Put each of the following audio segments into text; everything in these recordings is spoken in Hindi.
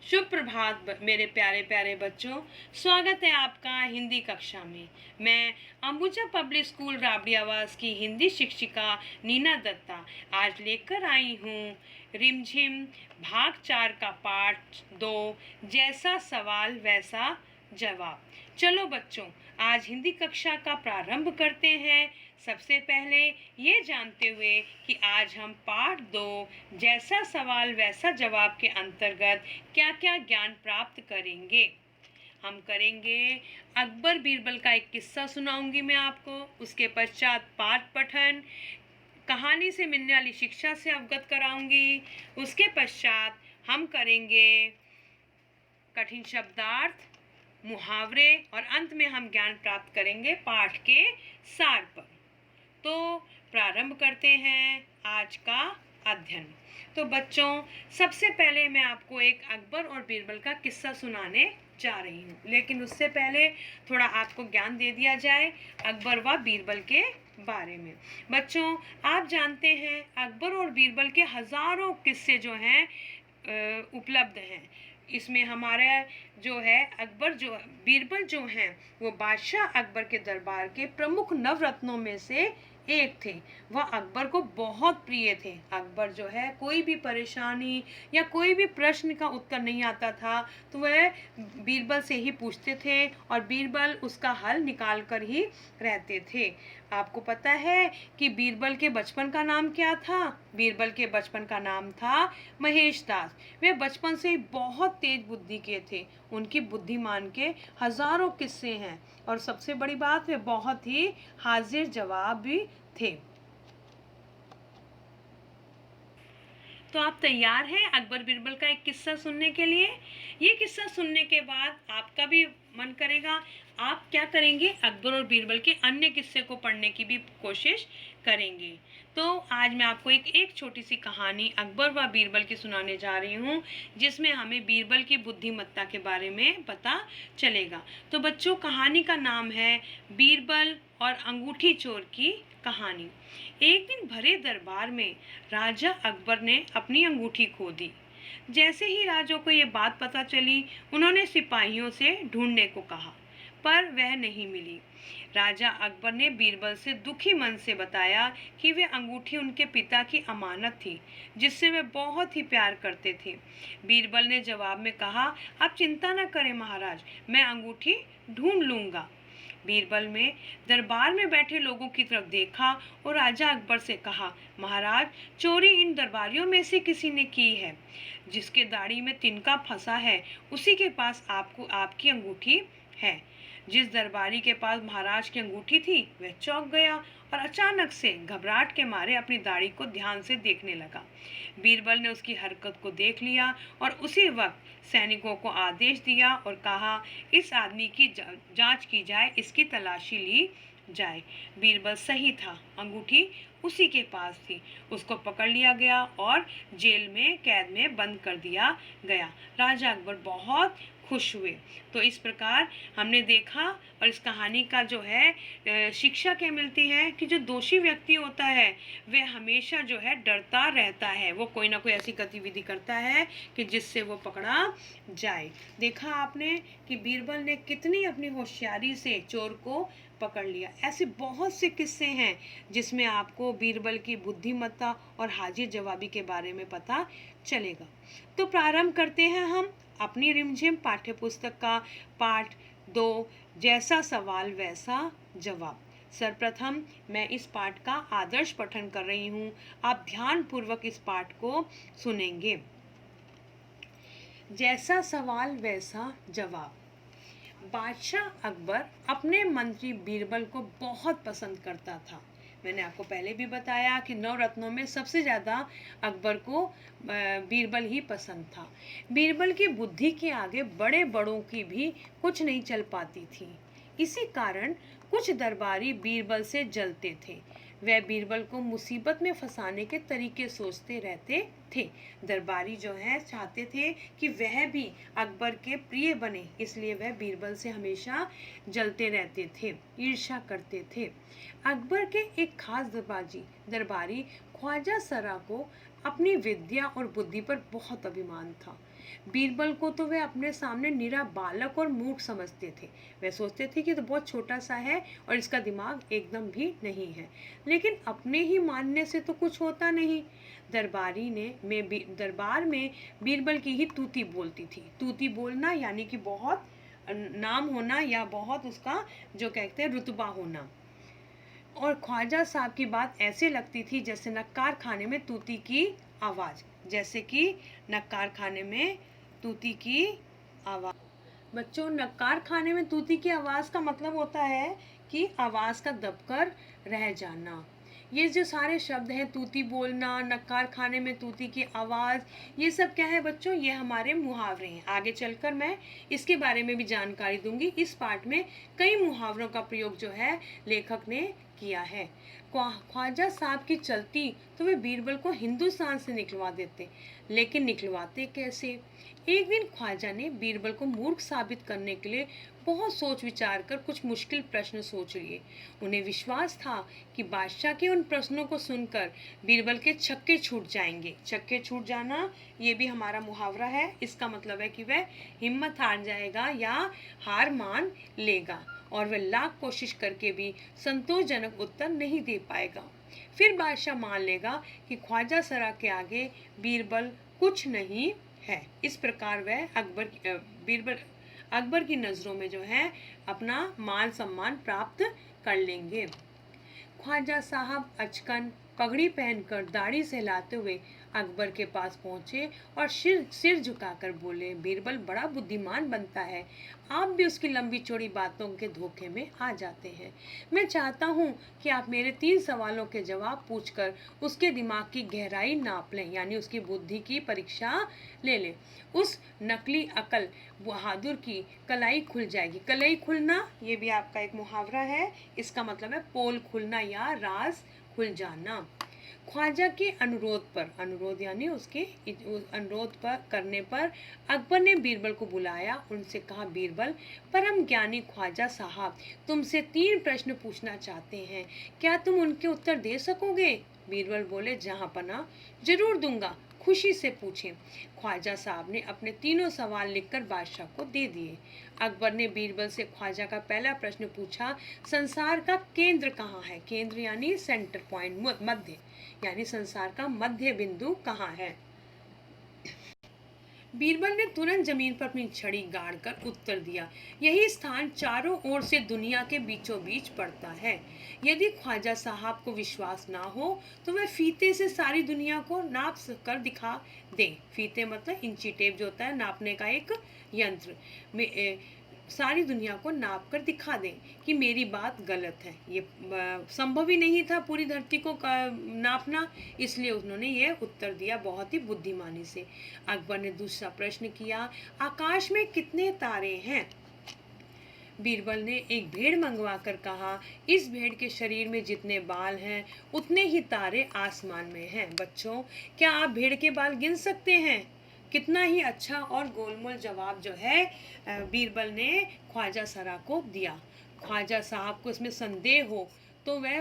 शुभ प्रभात मेरे प्यारे प्यारे बच्चों। स्वागत है आपका हिंदी कक्षा में। मैं अंबुजा पब्लिक स्कूल राबड़ी आवास की हिंदी शिक्षिका नीना दत्ता आज लेकर आई हूँ रिमझिम भाग 4 का पाठ 2, जैसा सवाल वैसा जवाब। चलो बच्चों, आज हिंदी कक्षा का प्रारंभ करते हैं। सबसे पहले ये जानते हुए कि आज हम पाठ 2 जैसा सवाल वैसा जवाब के अंतर्गत क्या क्या ज्ञान प्राप्त करेंगे। हम करेंगे अकबर बीरबल का एक किस्सा सुनाऊंगी मैं आपको, उसके पश्चात पाठ पठन, कहानी से मिलने वाली शिक्षा से अवगत कराऊंगी। उसके पश्चात हम करेंगे कठिन शब्दार्थ, मुहावरे और अंत में हम ज्ञान प्राप्त करेंगे पाठ के सार पर। तो प्रारंभ करते हैं आज का अध्ययन। तो बच्चों, सबसे पहले मैं आपको एक अकबर और बीरबल का किस्सा सुनाने जा रही हूँ, लेकिन उससे पहले थोड़ा आपको ज्ञान दे दिया जाए अकबर व बीरबल के बारे में। बच्चों, आप जानते हैं अकबर और बीरबल के हजारों किस्से जो हैं उपलब्ध हैं। इसमें हमारा जो है बीरबल जो हैं वो बादशाह अकबर के दरबार के प्रमुख नवरत्नों में से एक थे। वह अकबर को बहुत प्रिय थे। अकबर जो है कोई भी परेशानी या कोई भी प्रश्न का उत्तर नहीं आता था तो वह बीरबल से ही पूछते थे और बीरबल उसका हल निकाल कर ही रहते थे। आपको पता है कि बीरबल के बचपन का नाम क्या था? बीरबल के बचपन का नाम था महेश दास। वे बचपन से ही बहुत तेज बुद्धि के थे। उनकी बुद्धिमान के हजारों किस्से हैं और सबसे बड़ी बात, वे बहुत ही हाजिर जवाब भी थे। तो आप तैयार हैं अकबर बीरबल का एक किस्सा सुनने के लिए? ये किस्सा सुनने के बाद आपका भी मन करेगा, आप क्या करेंगे, अकबर और बीरबल के अन्य किस्से को पढ़ने की भी कोशिश करेंगे। तो आज मैं आपको एक छोटी सी कहानी अकबर व बीरबल की सुनाने जा रही हूँ, जिसमें हमें बीरबल की बुद्धिमत्ता के बारे में पता चलेगा। तो बच्चों, कहानी का नाम है बीरबल और अंगूठी चोर की कहानी। एक दिन भरे दरबार में राजा अकबर ने अपनी अंगूठी खो दी। जैसे ही राजा को ये बात पता चली, उन्होंने सिपाहियों से ढूंढने को कहा, पर वह नहीं मिली। राजा अकबर ने बीरबल से दुखी मन से बताया कि वे अंगूठी उनके पिता की अमानत थी, जिससे वे बहुत ही प्यार करते थे। बीरबल ने जवाब में कहा, आप चिंता न करें महाराज, मैं अंगूठी ढूंढ लूंगा। बीरबल में दरबार में बैठे लोगों की तरफ देखा और राजा अकबर से कहा, महाराज, चोरी इन दरबारियों में से किसी ने की है। जिसके दाढ़ी में तिनका फंसा है उसी के पास आपकी अंगूठी है। जिस दरबारी के पास महाराज की अंगूठी थी वह चौंक गया और अचानक से घबराहट के मारे अपनी दाढ़ी को ध्यान से देखने लगा। बीरबल ने उसकी हरकत को देख लिया और उसी वक्त सैनिकों को आदेश दिया और कहा, इस आदमी की जांच की जाए, इसकी तलाशी ली जाए। बीरबल सही था, अंगूठी उसी के पास थी। उसको पकड़ लिया गया और जेल में कैद में बंद कर दिया गया। राजा अकबर बहुत खुश हुए। तो इस प्रकार हमने देखा, और इस कहानी का जो है शिक्षा क्या मिलती है कि जो दोषी व्यक्ति होता है वह हमेशा जो है डरता रहता है। वो कोई ना कोई ऐसी गतिविधि करता है कि जिससे वो पकड़ा जाए। देखा आपने कि बीरबल ने कितनी अपनी होशियारी से चोर को पकड़ लिया। ऐसे बहुत से किस्से हैं जिसमें आपको बीरबल की बुद्धिमत्ता और हाजिर जवाबी के बारे में पता चलेगा। तो प्रारंभ करते हैं हम अपनी रिमझिम पाठ्य पुस्तक का पाठ 2, जैसा सवाल वैसा जवाब। सर्वप्रथम मैं इस पाठ का आदर्श पठन कर रही हूँ। आप ध्यान पूर्वक इस पाठ को सुनेंगे। जैसा सवाल वैसा जवाब। बादशाह अकबर अपने मंत्री बीरबल को बहुत पसंद करता था। मैंने आपको पहले भी बताया कि नवरत्नों में सबसे ज़्यादा अकबर को बीरबल ही पसंद था। बीरबल की बुद्धि के आगे बड़े बड़ों की भी कुछ नहीं चल पाती थी। इसी कारण कुछ दरबारी बीरबल से जलते थे। वह बीरबल को मुसीबत में फंसाने के तरीके सोचते रहते थे। दरबारी जो है चाहते थे कि वह भी अकबर के प्रिय बने, इसलिए वह बीरबल से हमेशा जलते रहते थे, ईर्ष्या करते थे। अकबर के एक खास दरबारी ख्वाजा सरा को अपनी विद्या और बुद्धि पर बहुत अभिमान था। बीरबल को तो वे अपने सामने निरा बालक और मूर्ख समझते थे। वे सोचते थे कि तो बहुत छोटा सा है और इसका दिमाग एकदम भी नहीं है। लेकिन अपने ही मानने से तो कुछ होता नहीं। दरबार में बीरबल की ही तूती बोलती थी। तूती बोलना यानी कि बहुत नाम होना या बहुत उसका जो कहते हैं रुतबा होना। और ख्वाजा साहब की बात ऐसे लगती थी जैसे नक्कार खाने में तूती की आवाज़, जैसे कि नक्कार खाने में तूती की आवाज़। बच्चों, नक्कार खाने में तूती की आवाज़ का मतलब होता है कि आवाज़ का दबकर रह जाना। ये जो सारे शब्द हैं, तूती बोलना, नक्कार खाने में तूती की आवाज़, ये सब क्या है बच्चों? ये हमारे मुहावरे हैं। आगे चलकर मैं इसके बारे में भी जानकारी दूंगी। इस पाठ में कई मुहावरों का प्रयोग जो है लेखक ने किया है। ख्वाजा साहब की चलती तो वे बीरबल को हिंदुस्तान से निकलवा देते, लेकिन निकलवाते कैसे? एक दिन ख्वाजा ने बीरबल को मूर्ख साबित करने के लिए बहुत सोच विचार कर कुछ मुश्किल प्रश्न सोच लिए। उन्हें विश्वास था कि बादशाह के उन प्रश्नों को सुनकर बीरबल के छक्के छूट जाएंगे। छक्के छूट जाना ये भी हमारा मुहावरा है। इसका मतलब है कि वह हिम्मत हार जाएगा या हार मान लेगा और वह लाख कोशिश करके भी संतोषजनक उत्तर नहीं दे पाएगा। फिर बादशाह मान लेगा कि ख्वाजा सरा के आगे बीरबल कुछ नहीं है। इस प्रकार वह बीरबल अकबर की नज़रों में जो है अपना मान सम्मान प्राप्त कर लेंगे। ख्वाजा साहब अचकन पगड़ी पहनकर दाढ़ी सहलाते हुए अकबर के पास पहुंचे और सिर झुकाकर बोले, बीरबल बड़ा बुद्धिमान बनता है, आप भी उसकी लंबी चौड़ी बातों के धोखे में आ जाते हैं। मैं चाहता हूं कि आप मेरे 3 सवालों के जवाब पूछकर उसके दिमाग की गहराई नाप लें, यानी उसकी बुद्धि की परीक्षा ले लें। उस नकली अकल बहादुर की कलाई खुल जाएगी। कलाई खुलना ये भी आपका एक मुहावरा है। इसका मतलब है पोल खुलना या राज खुल जाना। ख्वाजा के अनुरोध यानी उसके अनुरोध पर करने पर अकबर ने बीरबल को बुलाया। उनसे कहा, बीरबल, परम ज्ञानी ख्वाजा साहब तुमसे 3 प्रश्न पूछना चाहते हैं, क्या तुम उनके उत्तर दे सकोगे? बीरबल बोले, जहाँ पना जरूर दूंगा, खुशी से पूछें। ख्वाजा साहब ने अपने तीनों सवाल लिखकर बादशाह को दे दिए। अकबर ने बीरबल से ख्वाजा का पहला प्रश्न पूछा, संसार का केंद्र कहाँ है? केंद्र यानी सेंटर पॉइंट, मध्य, यानी संसार का मध्य बिंदु कहाँ है? बीरबल ने तुरंत जमीन पर अपनी छड़ी गाड़कर उत्तर दिया, यही स्थान चारों ओर से दुनिया के बीचों बीच पड़ता है। यदि ख्वाजा साहब को विश्वास ना हो तो वह फीते से सारी दुनिया को नाप कर दिखा दे। फीते मतलब इंची टेप जो होता है नापने का एक यंत्र, सारी दुनिया को नाप कर दिखा दें कि मेरी बात गलत है। ये संभव ही नहीं था पूरी धरती को नापना, इसलिए उन्होंने ये उत्तर दिया बहुत ही बुद्धिमानी से। अकबर ने दूसरा प्रश्न किया, आकाश में कितने तारे हैं? बीरबल ने एक भेड़ मंगवा कर कहा, इस भेड़ के शरीर में जितने बाल हैं उतने ही तारे आसमान में हैं। बच्चों, क्या आप भेड़ के बाल गिन सकते हैं? कितना ही अच्छा और गोलमोल जवाब जो है बीरबल ने ख्वाजा सरा को दिया। ख्वाजा साहब को इसमें संदेह हो तो वह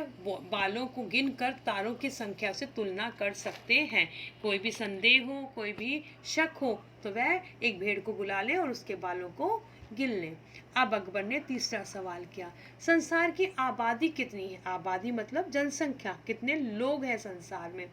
बालों को गिनकर तारों की संख्या से तुलना कर सकते हैं। कोई भी संदेह हो, कोई भी शक हो तो वह एक भेड़ को बुला ले और उसके बालों को गिन लें। अब अकबर ने तीसरा सवाल किया, संसार की आबादी कितनी है? आबादी मतलब जनसंख्या, कितने लोग हैं संसार में?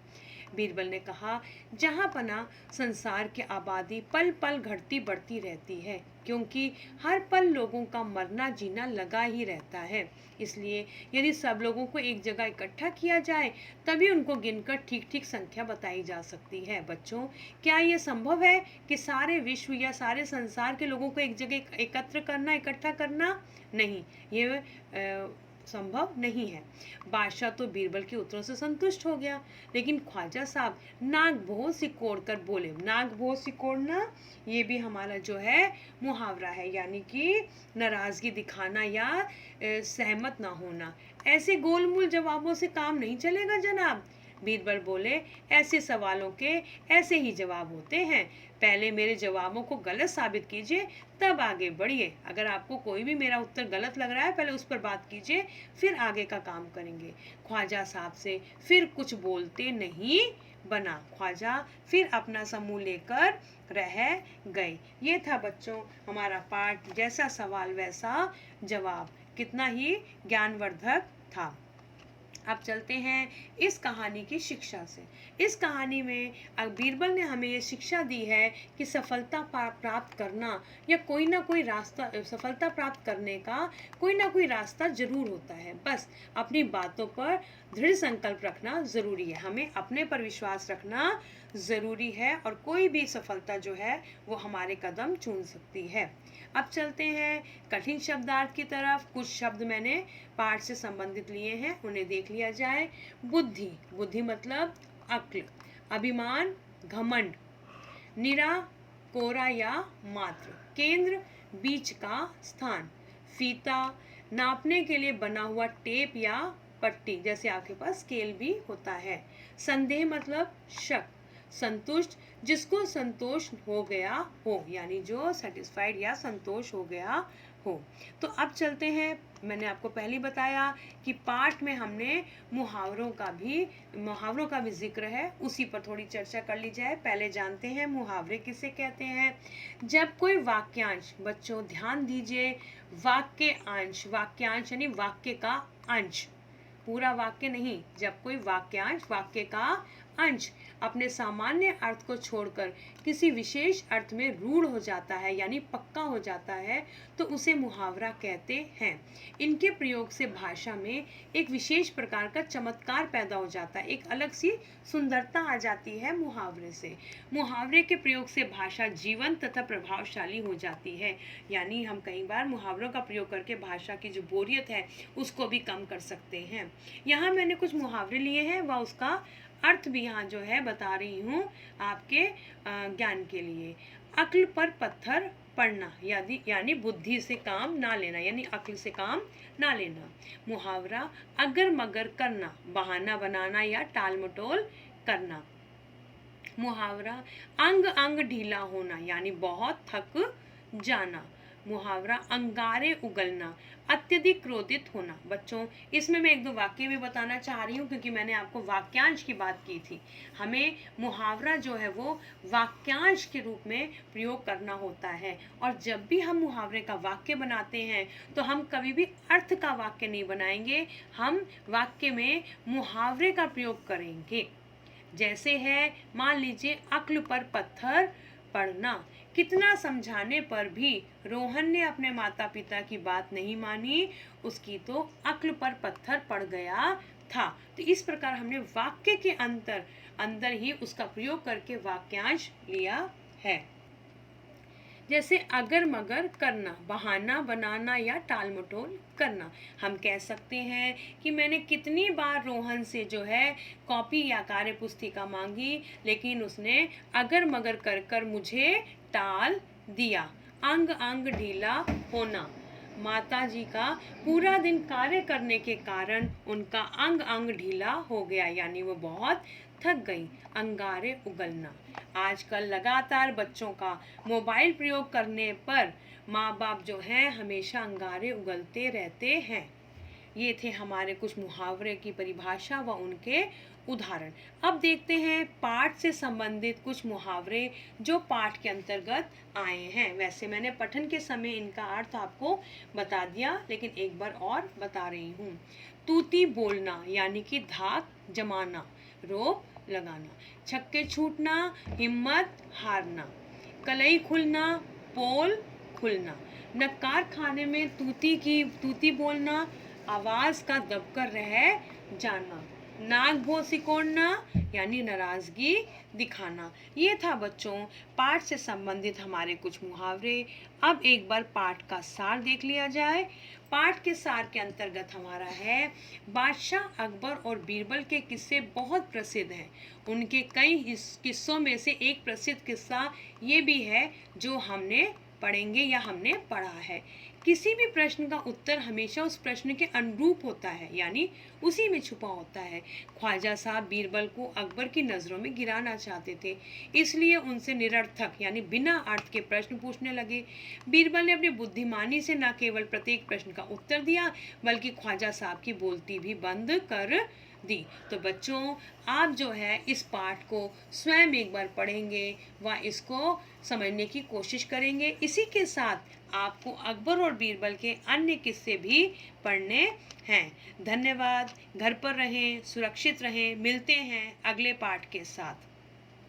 बीरबल ने कहा, जहाँ पना संसार की आबादी पल पल घटती बढ़ती रहती है, क्योंकि हर पल लोगों का मरना जीना लगा ही रहता है। इसलिए यदि सब लोगों को एक जगह इकट्ठा किया जाए तभी उनको गिनकर ठीक ठीक संख्या बताई जा सकती है। बच्चों, क्या ये संभव है कि सारे विश्व या सारे संसार के लोगों को एक जगह एकत्र करना, इकट्ठा करना? नहीं, ये संभव नहीं है। बादशाह तो बीरबल के उत्तरों से संतुष्ट हो गया, लेकिन ख्वाजा साहब नाक भों सिकोड़ कर बोले। नाक भों सिकोड़ना ये भी हमारा जो है मुहावरा है, यानी कि नाराजगी दिखाना या सहमत ना होना। ऐसे गोलमोल जवाबों से काम नहीं चलेगा जनाब। बीरबल बोले, ऐसे सवालों के ऐसे ही जवाब होते हैं। पहले मेरे जवाबों को गलत साबित कीजिए, तब आगे बढ़िए। अगर आपको कोई भी मेरा उत्तर गलत लग रहा है, पहले उस पर बात कीजिए, फिर आगे का काम करेंगे। ख्वाजा साहब से फिर कुछ बोलते नहीं बना। ख्वाजा फिर अपना समूह लेकर रह गए। ये था बच्चों हमारा पाठ, जैसा सवाल वैसा जवाब, कितना ही ज्ञानवर्धक था। अब चलते हैं इस कहानी की शिक्षा से। इस कहानी में बीरबल ने हमें ये शिक्षा दी है कि सफलता प्राप्त करना या कोई ना कोई रास्ता, सफलता प्राप्त करने का कोई ना कोई रास्ता जरूर होता है। बस अपनी बातों पर दृढ़ संकल्प रखना ज़रूरी है, हमें अपने पर विश्वास रखना ज़रूरी है और कोई भी सफलता जो है वो हमारे कदम चूम सकती है। अब चलते हैं कठिन शब्दार्थ की तरफ। कुछ शब्द मैंने पाठ से संबंधित लिए हैं, उन्हें देख लिया जाए। बुद्धि, बुद्धि मतलब अक्ल। अभिमान, घमंड। निरा, कोरा या मात्र। केंद्र, बीच का स्थान। फीता, नापने के लिए बना हुआ टेप या पट्टी, जैसे आपके पास स्केल भी होता है। संदेह मतलब शक। संतुष्ट, जिसको संतोष हो गया हो, यानी जो सेटिस्फाइड या संतोष हो गया हो। तो अब चलते हैं, मैंने आपको पहले ही बताया कि पाठ में हमने मुहावरों का भी जिक्र है, उसी पर थोड़ी चर्चा कर ली जाए। पहले जानते हैं मुहावरे किसे कहते हैं। जब कोई वाक्यांश, बच्चों ध्यान दीजिए, वाक्यांश, वाक्यांश यानी वाक्य का अंश, पूरा वाक्य नहीं। जब कोई वाक्यांश, वाक्य का अंश अपने सामान्य अर्थ को छोड़कर किसी विशेष अर्थ में रूढ़ हो जाता है यानी पक्का हो जाता है, तो उसे मुहावरा कहते हैं। इनके प्रयोग से भाषा में एक विशेष प्रकार का चमत्कार पैदा हो जाता है, एक अलग सी सुंदरता आ जाती है मुहावरे से। मुहावरे के प्रयोग से भाषा जीवंत तथा प्रभावशाली हो जाती है, यानी हम कई बार मुहावरों का प्रयोग करके भाषा की जो बोरियत है उसको भी कम कर सकते हैं। यहाँ मैंने कुछ मुहावरे लिए हैं व उसका अर्थ भी यहाँ जो है बता रही हूँ आपके ज्ञान के लिए। अक्ल पर पत्थर पड़ना, यानी बुद्धि से काम ना लेना, यानी अक्ल से काम ना लेना। मुहावरा अगर मगर करना, बहाना बनाना या टाल मटोल करना। मुहावरा अंग अंग ढीला होना, यानी बहुत थक जाना। मुहावरा अंगारे उगलना, अत्यधिक क्रोधित होना। बच्चों इसमें मैं एक दो वाक्य भी बताना चाह रही हूँ, क्योंकि मैंने आपको वाक्यांश की बात की थी। हमें मुहावरा जो है वो वाक्यांश के रूप में प्रयोग करना होता है, और जब भी हम मुहावरे का वाक्य बनाते हैं तो हम कभी भी अर्थ का वाक्य नहीं बनाएंगे, हम वाक्य में मुहावरे का प्रयोग करेंगे। जैसे है, मान लीजिए अक्ल पर पत्थर पड़ना। कितना समझाने पर भी रोहन ने अपने माता पिता की बात नहीं मानी, उसकी तो अक्ल पर पत्थर पड़ गया था। तो इस प्रकार हमने वाक्य के अंदर ही उसका प्रयोग करके वाक्यांश लिया है। जैसे अगर मगर करना, बहाना बनाना या टाल मटोल करना। हम कह सकते हैं कि मैंने कितनी बार रोहन से जो है कॉपी या कार्य पुस्तिका मांगी, लेकिन उसने अगर मगर कर कर मुझे टाल दिया। अंग अंग ढीला होना, माता जी का पूरा दिन कार्य करने के कारण उनका अंग अंग ढीला हो गया, यानी वो बहुत थक गई। अंगारे उगलना, आजकल लगातार बच्चों का मोबाइल प्रयोग करने पर माँ बाप जो हैं हमेशा अंगारे उगलते रहते हैं। ये थे हमारे कुछ मुहावरे की परिभाषा व उनके उदाहरण। अब देखते हैं पाठ से संबंधित कुछ मुहावरे जो पाठ के अंतर्गत आए हैं। वैसे मैंने पठन के समय इनका अर्थ आपको बता दिया, लेकिन एक बार और बता रही हूँ। तूती बोलना, यानी कि धाक जमाना, रोक लगाना। छक्के छूटना, हिम्मत हारना। कलई खुलना, पोल खुलना। नक्कार खाने में तूती बोलना, आवाज का दबकर रह जाना। नाक भों सिकोड़ना, यानी नाराजगी दिखाना। ये था बच्चों पाठ से संबंधित हमारे कुछ मुहावरे। अब एक बार पाठ का सार देख लिया जाए। पाठ के सार के अंतर्गत हमारा है, बादशाह अकबर और बीरबल के किस्से बहुत प्रसिद्ध हैं। उनके कई किस्सों में से एक प्रसिद्ध किस्सा ये भी है जो हमने पढ़ेंगे या हमने पढ़ा है। किसी भी प्रश्न का उत्तर हमेशा उस प्रश्न के अनुरूप होता है, यानी उसी में छुपा होता है। ख्वाजा साहब बीरबल को अकबर की नज़रों में गिराना चाहते थे, इसलिए उनसे निरर्थक यानी बिना अर्थ के प्रश्न पूछने लगे। बीरबल ने अपनी बुद्धिमानी से न केवल प्रत्येक प्रश्न का उत्तर दिया, बल्कि ख्वाजा साहब की बोलती भी बंद कर दी। तो बच्चों, आप जो है इस पाठ को स्वयं एक बार पढ़ेंगे व इसको समझने की कोशिश करेंगे। इसी के साथ आपको अकबर और बीरबल के अन्य किस्से भी पढ़ने हैं। धन्यवाद। घर पर रहें, सुरक्षित रहें। मिलते हैं अगले पाठ के साथ।